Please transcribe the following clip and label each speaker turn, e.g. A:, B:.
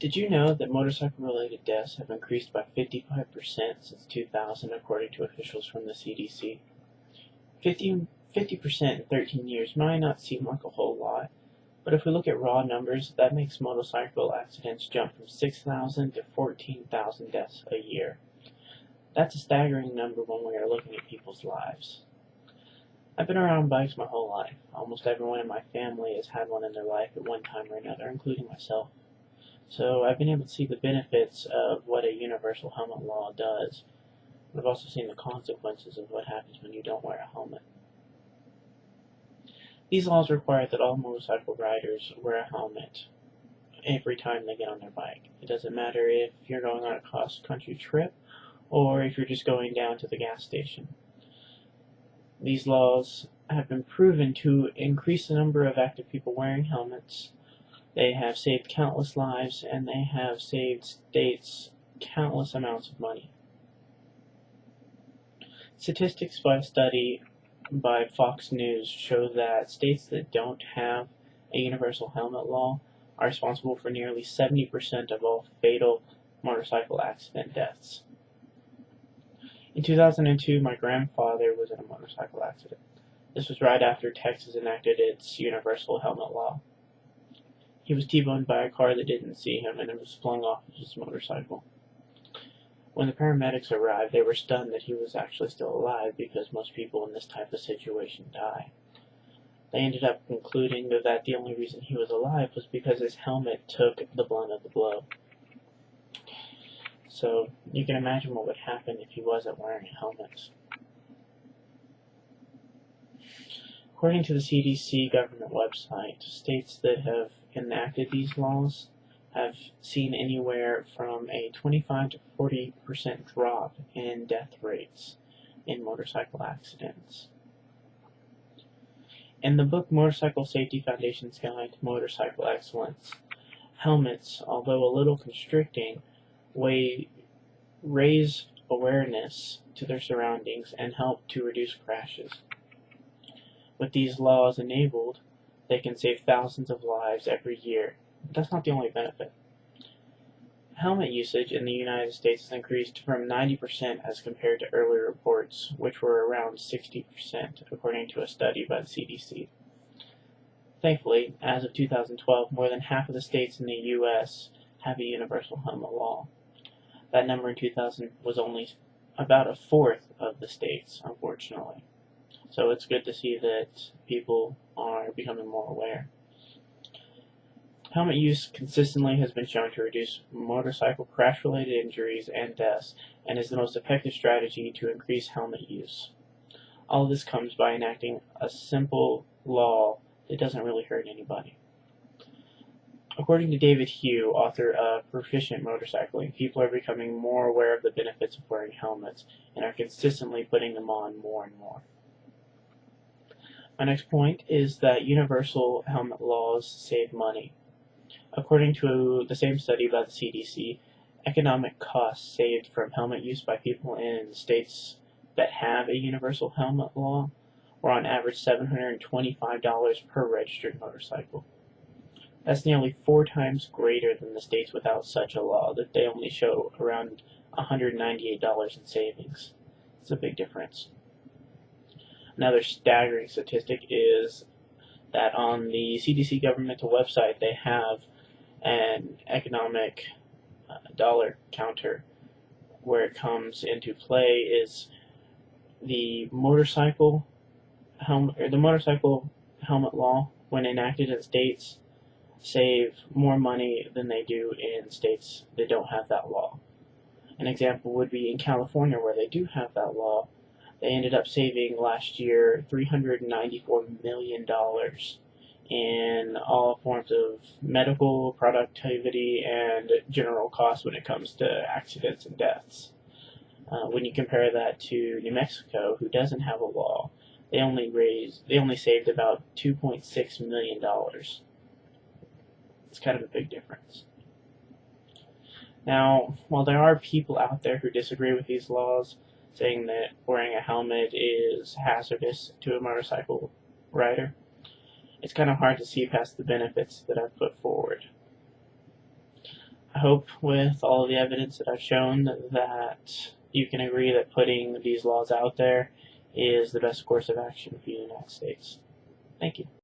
A: Did you know that motorcycle-related deaths have increased by 55% since 2000, according to officials from the CDC? 50% in 13 years might not seem like a whole lot, but if we look at raw numbers, that makes motorcycle accidents jump from 6,000 to 14,000 deaths a year. That's a staggering number when we are looking at people's lives. I've been around bikes my whole life. Almost everyone in my family has had one in their life at one time or another, including myself. So I've been able to see the benefits of what a universal helmet law does. I've also seen the consequences of what happens when you don't wear a helmet. These laws require that all motorcycle riders wear a helmet every time they get on their bike. It doesn't matter if you're going on a cross-country trip or if you're just going down to the gas station. These laws have been proven to increase the number of active people wearing helmets. They have saved countless lives, and they have saved states countless amounts of money. Statistics by a study by Fox News show that states that don't have a universal helmet law are responsible for nearly 70% of all fatal motorcycle accident deaths. In 2002, my grandfather was in a motorcycle accident. This was right after Texas enacted its universal helmet law. He was T-boned by a car that didn't see him, and it was flung off of his motorcycle. When the paramedics arrived, they were stunned that he was actually still alive, because most people in this type of situation die. They ended up concluding that the only reason he was alive was because his helmet took the brunt of the blow. So you can imagine what would happen if he wasn't wearing a helmet. According to the CDC government website, states that have enacted these laws have seen anywhere from a 25 to 40% drop in death rates in motorcycle accidents. In the book Motorcycle Safety Foundation's Guide to Motorcycle Excellence, helmets, although a little constricting, raise awareness to their surroundings and help to reduce crashes. With these laws enabled, they can save thousands of lives every year. But that's not the only benefit. Helmet usage in the United States has increased from 90% as compared to earlier reports, which were around 60%, according to a study by the CDC. Thankfully, as of 2012, more than half of the states in the U.S. have a universal helmet law. That number in 2000 was only about a fourth of the states, unfortunately. So it's good to see that people are becoming more aware. Helmet use consistently has been shown to reduce motorcycle crash-related injuries and deaths, and is the most effective strategy to increase helmet use. All of this comes by enacting a simple law that doesn't really hurt anybody. According to David Hugh, author of Proficient Motorcycling, people are becoming more aware of the benefits of wearing helmets and are consistently putting them on more and more. My next point is that universal helmet laws save money. According to the same study by the CDC, economic costs saved from helmet use by people in states that have a universal helmet law were on average $725 per registered motorcycle. That's nearly 4 times greater than the states without such a law, that they only show around $198 in savings. It's a big difference. Another staggering statistic is that on the CDC governmental website, they have an economic dollar counter. Where it comes into play is the motorcycle helmet law, when enacted in states, save more money than they do in states that don't have that law. An example would be in California, where they do have that law. They ended up saving last year $394 million in all forms of medical, productivity, and general costs when it comes to accidents and deaths. When you compare that to New Mexico, who doesn't have a law, they only saved about $2.6 million. It's kind of a big difference. Now, while there are people out there who disagree with these laws, saying that wearing a helmet is hazardous to a motorcycle rider, it's kind of hard to see past the benefits that I've put forward. I hope hope with all of the evidence that I've shown that you can agree that putting these laws out there is the best course of action for the United States. Thank you.